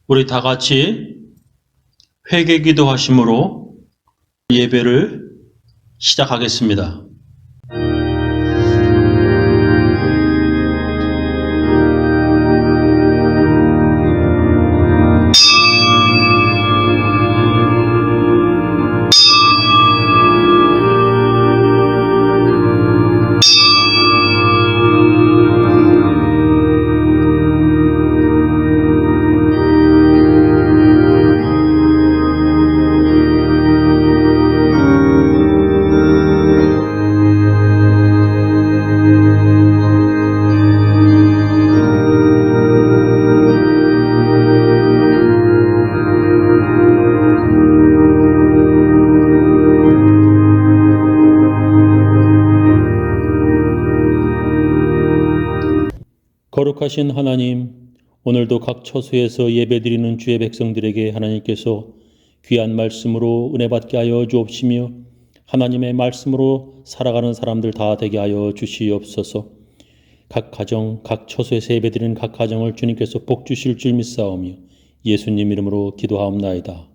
우리 다 같이 회개 기도하심으로 예배를 시작하겠습니다. 거룩하신 하나님, 오늘도 각 처소에서 예배드리는 주의 백성들에게 하나님께서 귀한 말씀으로 은혜 받게 하여 주옵시며 하나님의 말씀으로 살아가는 사람들 다 되게 하여 주시옵소서. 각 가정, 각 처소에서 예배드리는 각 가정을 주님께서 복 주실 줄 믿사오며 예수님 이름으로 기도하옵나이다.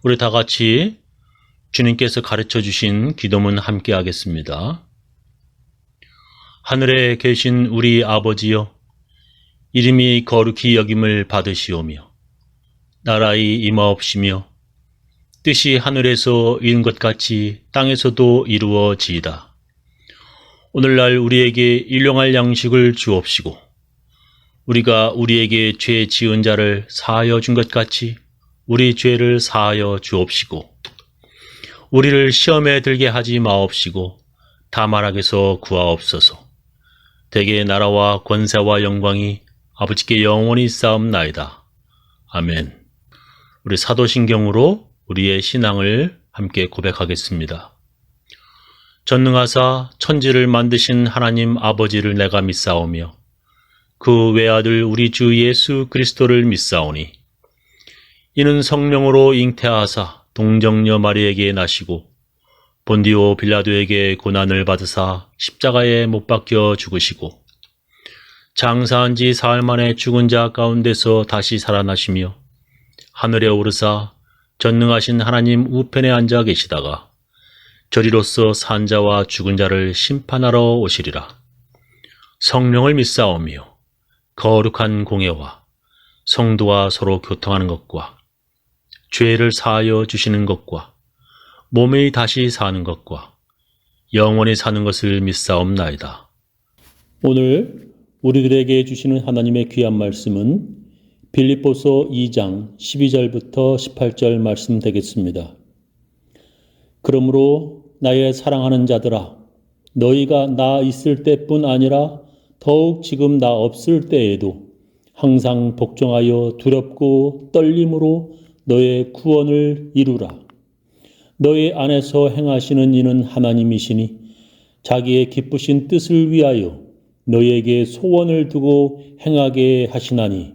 우리 다 같이 주님께서 가르쳐 주신 기도문 함께 하겠습니다. 하늘에 계신 우리 아버지여, 이름이 거룩히 여김을 받으시오며 나라의 임하옵시며 뜻이 하늘에서 이룬 것 같이 땅에서도 이루어지이다. 오늘날 우리에게 일용할 양식을 주옵시고 우리가 우리에게 죄 지은 자를 사하여 준 것 같이 우리 죄를 사하여 주옵시고 우리를 시험에 들게 하지 마옵시고 다만 악에서 구하옵소서. 대개 나라와 권세와 영광이 아버지께 영원히 쌓옵나이다. 아멘. 우리 사도신경으로 우리의 신앙을 함께 고백하겠습니다. 전능하사 천지를 만드신 하나님 아버지를 내가 믿사오며 그 외아들 우리 주 예수 그리스도를 믿사오니 이는 성령으로 잉태하사 동정녀 마리에게 나시고 본디오 빌라도에게 고난을 받으사 십자가에 못 박혀 죽으시고 장사한 지 사흘 만에 죽은 자 가운데서 다시 살아나시며 하늘에 오르사 전능하신 하나님 우편에 앉아 계시다가 저리로서 산 자와 죽은 자를 심판하러 오시리라. 성령을 믿사오며 거룩한 공예와 성도와 서로 교통하는 것과 죄를 사하여 주시는 것과 몸이 다시 사는 것과 영원히 사는 것을 믿사옵나이다. 오늘 우리들에게 주시는 하나님의 귀한 말씀은 빌립보서 2장 12절부터 18절 말씀 되겠습니다. 그러므로 나의 사랑하는 자들아, 너희가 나 있을 때뿐 아니라 더욱 지금 나 없을 때에도 항상 복종하여 두렵고 떨림으로 너의 구원을 이루라. 너희 안에서 행하시는 이는 하나님이시니 자기의 기쁘신 뜻을 위하여 너희에게 소원을 두고 행하게 하시나니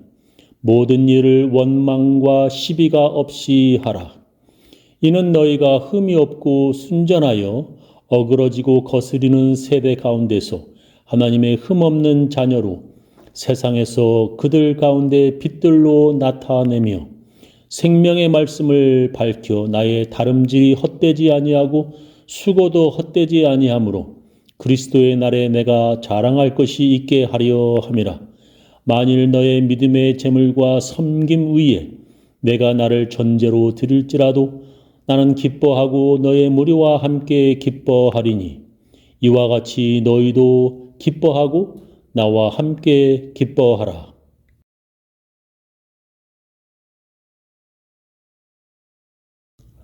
모든 일을 원망과 시비가 없이 하라. 이는 너희가 흠이 없고 순전하여 어그러지고 거스리는 세대 가운데서 하나님의 흠없는 자녀로 세상에서 그들 가운데 빛들로 나타내며 생명의 말씀을 밝혀 나의 다름질이 헛되지 아니하고 수고도 헛되지 아니하므로 그리스도의 날에 내가 자랑할 것이 있게 하려 함이라. 만일 너의 믿음의 재물과 섬김 위에 내가 나를 전제로 드릴지라도 나는 기뻐하고 너의 무리와 함께 기뻐하리니 이와 같이 너희도 기뻐하고 나와 함께 기뻐하라.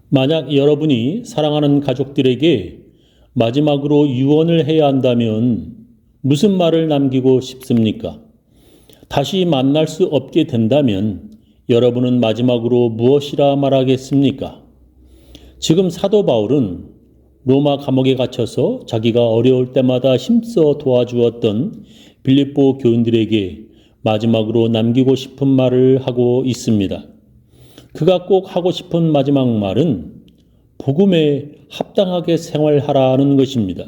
만약 여러분이 사랑하는 가족들에게 마지막으로 유언을 해야 한다면 무슨 말을 남기고 싶습니까? 다시 만날 수 없게 된다면 여러분은 마지막으로 무엇이라 말하겠습니까? 지금 사도 바울은 로마 감옥에 갇혀서 자기가 어려울 때마다 힘써 도와주었던 빌립보 교인들에게 마지막으로 남기고 싶은 말을 하고 있습니다. 그가 꼭 하고 싶은 마지막 말은 복음에 합당하게 생활하라는 것입니다.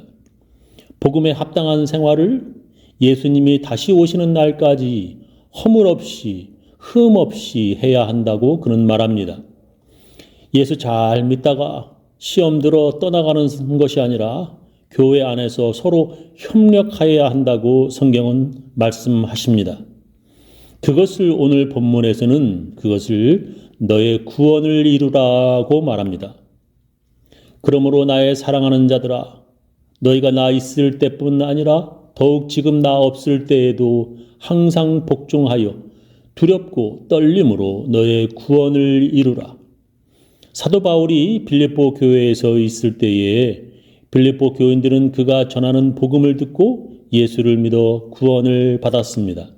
복음에 합당한 생활을 예수님이 다시 오시는 날까지 허물 없이 흠 없이 해야 한다고 그는 말합니다. 예수 잘 믿다가 시험 들어 떠나가는 것이 아니라 교회 안에서 서로 협력하여야 한다고 성경은 말씀하십니다. 그것을 오늘 본문에서는 그것을 너의 구원을 이루라고 말합니다. 그러므로 나의 사랑하는 자들아, 너희가 나 있을 때뿐 아니라 더욱 지금 나 없을 때에도 항상 복종하여 두렵고 떨림으로 너의 구원을 이루라. 사도 바울이 빌립보 교회에서 있을 때에 빌립보 교인들은 그가 전하는 복음을 듣고 예수를 믿어 구원을 받았습니다.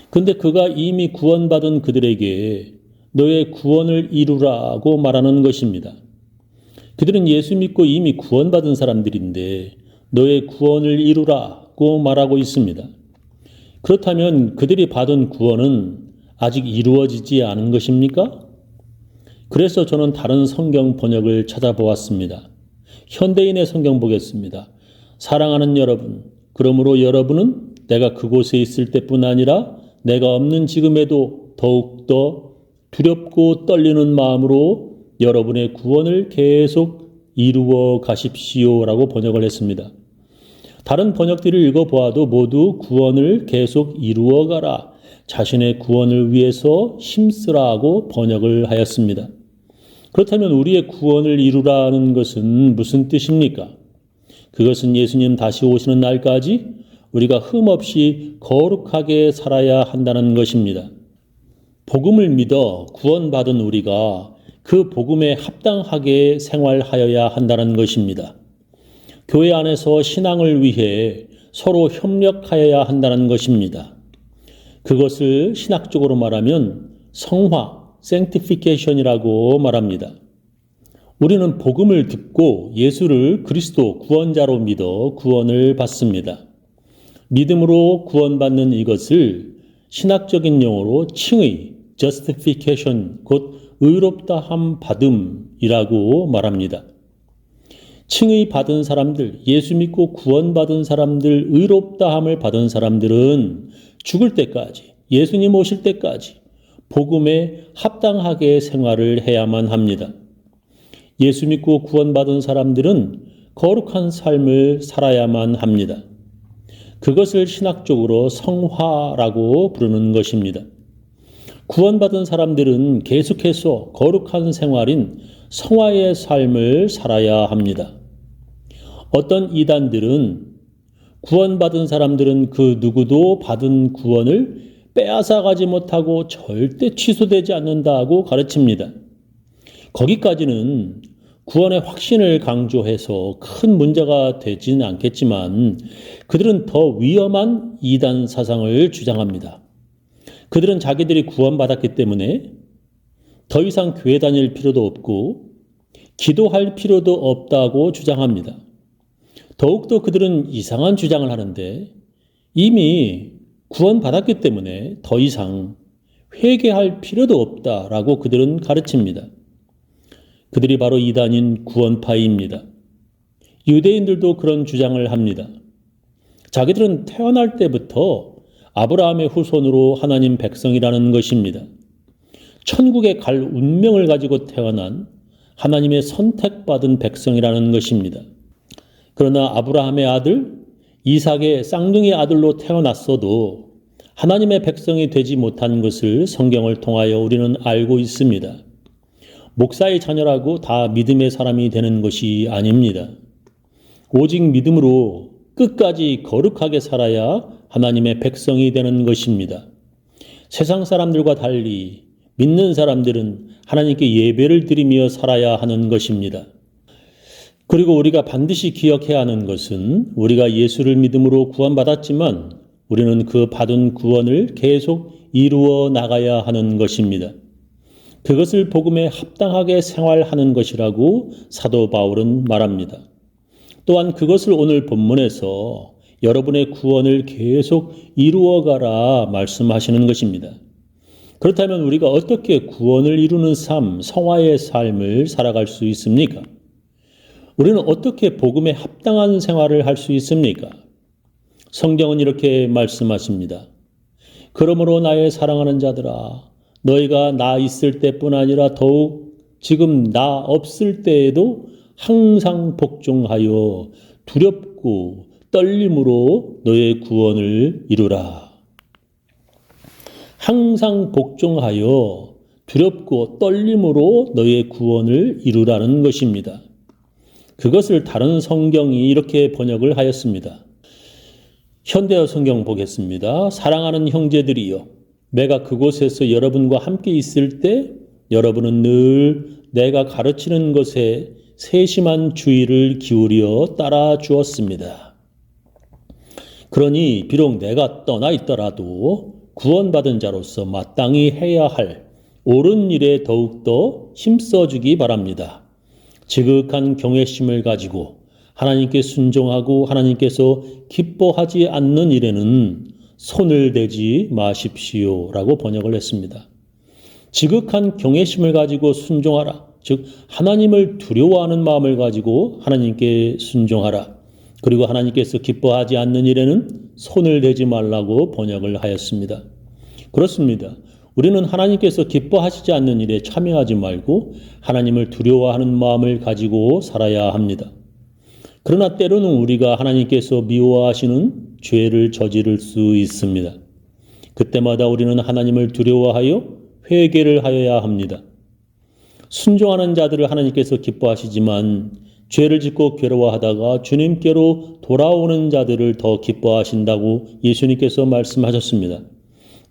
근데 그가 이미 구원받은 그들에게 너의 구원을 이루라고 말하는 것입니다. 그들은 예수 믿고 이미 구원받은 사람들인데 너의 구원을 이루라고 말하고 있습니다. 그렇다면 그들이 받은 구원은 아직 이루어지지 않은 것입니까? 그래서 저는 다른 성경 번역을 찾아보았습니다. 현대인의 성경 보겠습니다. 사랑하는 여러분, 그러므로 여러분은 내가 그곳에 있을 때뿐 아니라 내가 없는 지금에도 더욱더 두렵고 떨리는 마음으로 여러분의 구원을 계속 이루어 가십시오라고 번역을 했습니다. 다른 번역들을 읽어보아도 모두 구원을 계속 이루어 가라, 자신의 구원을 위해서 힘쓰라고 번역을 하였습니다. 그렇다면 우리의 구원을 이루라는 것은 무슨 뜻입니까? 그것은 예수님 다시 오시는 날까지 우리가 흠없이 거룩하게 살아야 한다는 것입니다. 복음을 믿어 구원받은 우리가 그 복음에 합당하게 생활하여야 한다는 것입니다. 교회 안에서 신앙을 위해 서로 협력하여야 한다는 것입니다. 그것을 신학적으로 말하면 성화, sanctification이라고 말합니다. 우리는 복음을 듣고 예수를 그리스도 구원자로 믿어 구원을 받습니다. 믿음으로 구원받는 이것을 신학적인 용어로 칭의, justification, 곧 의롭다함 받음이라고 말합니다. 칭의 받은 사람들, 예수 믿고 구원받은 사람들, 의롭다함을 받은 사람들은 죽을 때까지, 예수님 오실 때까지 복음에 합당하게 생활을 해야만 합니다. 예수 믿고 구원받은 사람들은 거룩한 삶을 살아야만 합니다. 그것을 신학적으로 성화라고 부르는 것입니다. 구원받은 사람들은 계속해서 거룩한 생활인 성화의 삶을 살아야 합니다. 어떤 이단들은 구원받은 사람들은 그 누구도 받은 구원을 빼앗아가지 못하고 절대 취소되지 않는다고 가르칩니다. 거기까지는 구원의 확신을 강조해서 큰 문제가 되지는 않겠지만 그들은 더 위험한 이단 사상을 주장합니다. 그들은 자기들이 구원받았기 때문에 더 이상 교회 다닐 필요도 없고 기도할 필요도 없다고 주장합니다. 더욱더 그들은 이상한 주장을 하는데 이미 구원받았기 때문에 더 이상 회개할 필요도 없다라고 그들은 가르칩니다. 그들이 바로 이단인 구원파입니다. 유대인들도 그런 주장을 합니다. 자기들은 태어날 때부터 아브라함의 후손으로 하나님 백성이라는 것입니다. 천국에 갈 운명을 가지고 태어난 하나님의 선택받은 백성이라는 것입니다. 그러나 아브라함의 아들 이삭의 쌍둥이 아들로 태어났어도 하나님의 백성이 되지 못한 것을 성경을 통하여 우리는 알고 있습니다. 목사의 자녀라고 다 믿음의 사람이 되는 것이 아닙니다. 오직 믿음으로 끝까지 거룩하게 살아야 하나님의 백성이 되는 것입니다. 세상 사람들과 달리 믿는 사람들은 하나님께 예배를 드리며 살아야 하는 것입니다. 그리고 우리가 반드시 기억해야 하는 것은 우리가 예수를 믿음으로 구원받았지만 우리는 그 받은 구원을 계속 이루어 나가야 하는 것입니다. 그것을 복음에 합당하게 생활하는 것이라고 사도 바울은 말합니다. 또한 그것을 오늘 본문에서 여러분의 구원을 계속 이루어가라 말씀하시는 것입니다. 그렇다면 우리가 어떻게 구원을 이루는 삶, 성화의 삶을 살아갈 수 있습니까? 우리는 어떻게 복음에 합당한 생활을 할 수 있습니까? 성경은 이렇게 말씀하십니다. 그러므로 나의 사랑하는 자들아, 너희가 나 있을 때뿐 아니라 더욱 지금 나 없을 때에도 항상 복종하여 두렵고 떨림으로 너의 구원을 이루라. 항상 복종하여 두렵고 떨림으로 너의 구원을 이루라는 것입니다. 그것을 다른 성경이 이렇게 번역을 하였습니다. 현대어 성경 보겠습니다. 사랑하는 형제들이여, 내가 그곳에서 여러분과 함께 있을 때 여러분은 늘 내가 가르치는 것에 세심한 주의를 기울여 따라 주었습니다. 그러니 비록 내가 떠나 있더라도 구원받은 자로서 마땅히 해야 할 옳은 일에 더욱더 힘써주기 바랍니다. 지극한 경외심을 가지고 하나님께 순종하고 하나님께서 기뻐하지 않는 일에는 손을 대지 마십시오 라고 번역을 했습니다. 지극한 경외심을 가지고 순종하라. 즉 하나님을 두려워하는 마음을 가지고 하나님께 순종하라. 그리고 하나님께서 기뻐하지 않는 일에는 손을 대지 말라고 번역을 하였습니다. 그렇습니다. 우리는 하나님께서 기뻐하시지 않는 일에 참여하지 말고 하나님을 두려워하는 마음을 가지고 살아야 합니다. 그러나 때로는 우리가 하나님께서 미워하시는 죄를 저지를 수 있습니다. 그때마다 우리는 하나님을 두려워하여 회개를 하여야 합니다. 순종하는 자들을 하나님께서 기뻐하시지만 죄를 짓고 괴로워하다가 주님께로 돌아오는 자들을 더 기뻐하신다고 예수님께서 말씀하셨습니다.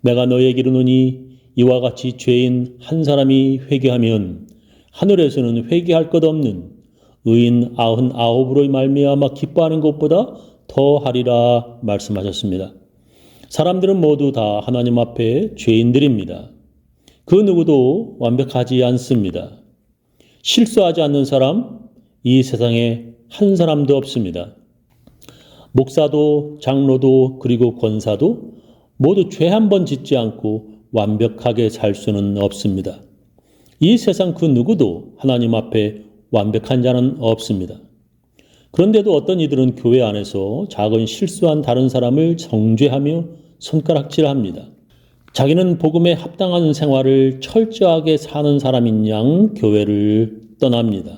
내가 너에게 이르노니 이와 같이 죄인 한 사람이 회개하면 하늘에서는 회개할 것 없는 의인 99으로 말미암아 기뻐하는 것보다 더 하리라 말씀하셨습니다. 사람들은 모두 다 하나님 앞에 죄인들입니다. 그 누구도 완벽하지 않습니다. 실수하지 않는 사람, 이 세상에 한 사람도 없습니다. 목사도 장로도 그리고 권사도 모두 죄 한 번 짓지 않고 완벽하게 살 수는 없습니다. 이 세상 그 누구도 하나님 앞에 완벽한 자는 없습니다. 그런데도 어떤 이들은 교회 안에서 작은 실수한 다른 사람을 정죄하며 손가락질합니다. 자기는 복음에 합당한 생활을 철저하게 사는 사람인 양 교회를 떠납니다.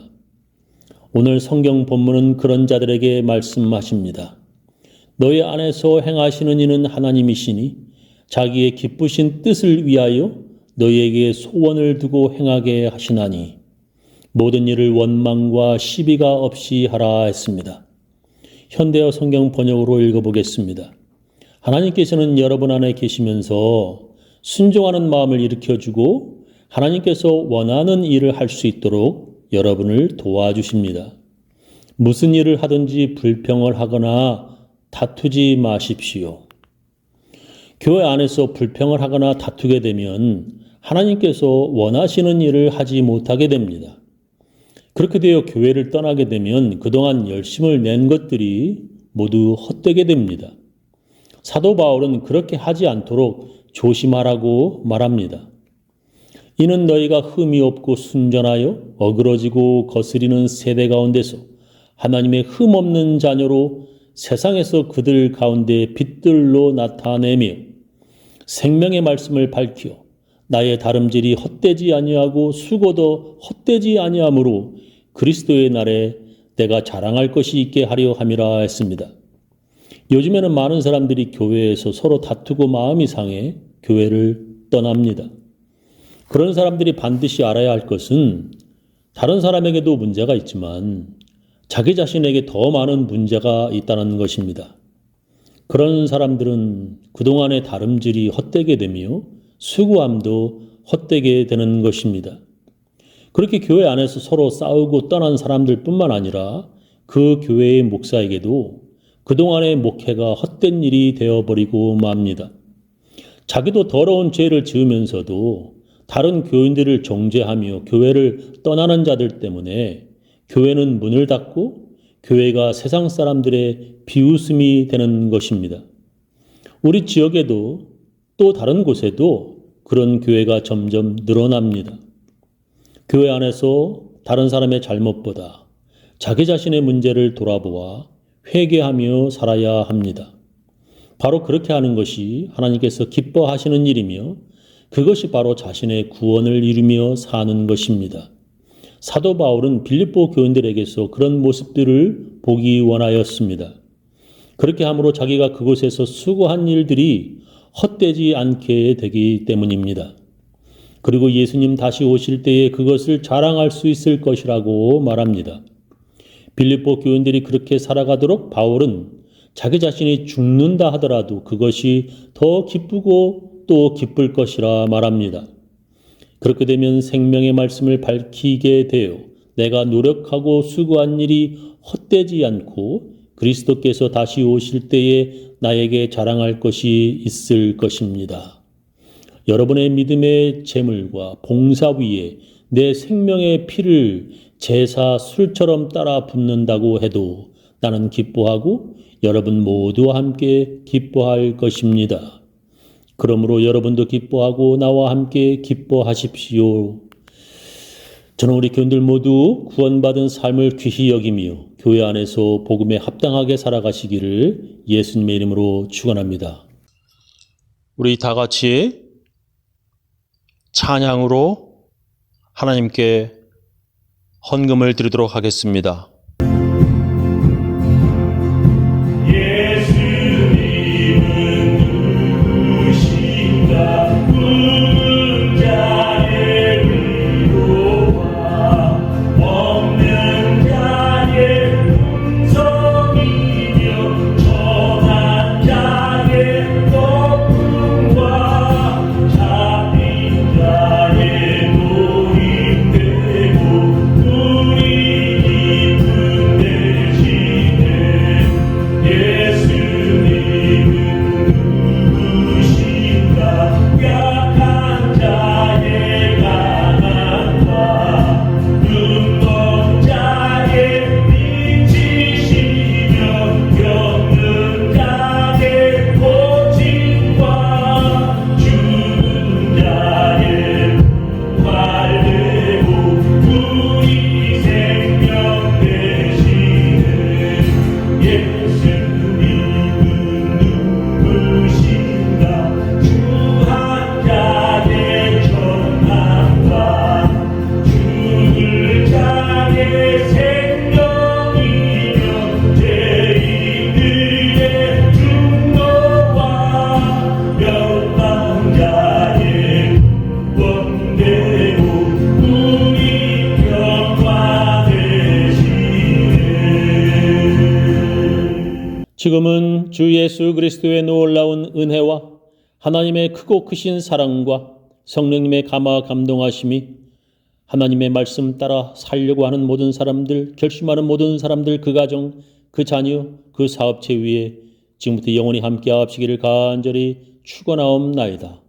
오늘 성경 본문은 그런 자들에게 말씀하십니다. 너희 안에서 행하시는 이는 하나님이시니 자기의 기쁘신 뜻을 위하여 너희에게 소원을 두고 행하게 하시나니 모든 일을 원망과 시비가 없이 하라 했습니다. 현대어 성경 번역으로 읽어보겠습니다. 하나님께서는 여러분 안에 계시면서 순종하는 마음을 일으켜주고 하나님께서 원하는 일을 할 수 있도록 여러분을 도와주십니다. 무슨 일을 하든지 불평을 하거나 다투지 마십시오. 교회 안에서 불평을 하거나 다투게 되면 하나님께서 원하시는 일을 하지 못하게 됩니다. 그렇게 되어 교회를 떠나게 되면 그동안 열심을 낸 것들이 모두 헛되게 됩니다. 사도 바울은 그렇게 하지 않도록 조심하라고 말합니다. 이는 너희가 흠이 없고 순전하여 어그러지고 거스리는 세대 가운데서 하나님의 흠 없는 자녀로 세상에서 그들 가운데 빛들로 나타내며 생명의 말씀을 밝혀 나의 다름질이 헛되지 아니하고 수고도 헛되지 아니하므로 그리스도의 날에 내가 자랑할 것이 있게 하려 함이라 했습니다. 요즘에는 많은 사람들이 교회에서 서로 다투고 마음이 상해 교회를 떠납니다. 그런 사람들이 반드시 알아야 할 것은 다른 사람에게도 문제가 있지만 자기 자신에게 더 많은 문제가 있다는 것입니다. 그런 사람들은 그동안의 다름질이 헛되게 되며 수고함도 헛되게 되는 것입니다. 그렇게 교회 안에서 서로 싸우고 떠난 사람들뿐만 아니라 그 교회의 목사에게도 그동안의 목회가 헛된 일이 되어버리고 맙니다. 자기도 더러운 죄를 지으면서도 다른 교인들을 정죄하며 교회를 떠나는 자들 때문에 교회는 문을 닫고 교회가 세상 사람들의 비웃음이 되는 것입니다. 우리 지역에도 또 다른 곳에도 그런 교회가 점점 늘어납니다. 교회 안에서 다른 사람의 잘못보다 자기 자신의 문제를 돌아보아 회개하며 살아야 합니다. 바로 그렇게 하는 것이 하나님께서 기뻐하시는 일이며 그것이 바로 자신의 구원을 이루며 사는 것입니다. 사도 바울은 빌립보 교인들에게서 그런 모습들을 보기 원하였습니다. 그렇게 함으로 자기가 그곳에서 수고한 일들이 헛되지 않게 되기 때문입니다. 그리고 예수님 다시 오실 때에 그것을 자랑할 수 있을 것이라고 말합니다. 빌립보 교인들이 그렇게 살아가도록 바울은 자기 자신이 죽는다 하더라도 그것이 더 기쁘고 또 기쁠 것이라 말합니다. 그렇게 되면 생명의 말씀을 밝히게 되어 내가 노력하고 수고한 일이 헛되지 않고 그리스도께서 다시 오실 때에 나에게 자랑할 것이 있을 것입니다. 여러분의 믿음의 재물과 봉사 위에 내 생명의 피를 제사 술처럼 따라 붓는다고 해도 나는 기뻐하고 여러분 모두와 함께 기뻐할 것입니다. 그러므로 여러분도 기뻐하고 나와 함께 기뻐하십시오. 저는 우리 교인들 모두 구원받은 삶을 귀히 여기며 교회 안에서 복음에 합당하게 살아가시기를 예수님의 이름으로 축원합니다. 우리 다 같이 찬양으로 하나님께 헌금을 드리도록 하겠습니다. 지금은 주 예수 그리스도의 놀라운 은혜와 하나님의 크고 크신 사랑과 성령님의 감화 감동하심이 하나님의 말씀 따라 살려고 하는 모든 사람들, 결심하는 모든 사람들, 그 가정, 그 자녀, 그 사업체 위에 지금부터 영원히 함께 하시기를 간절히 축원하옵나이다.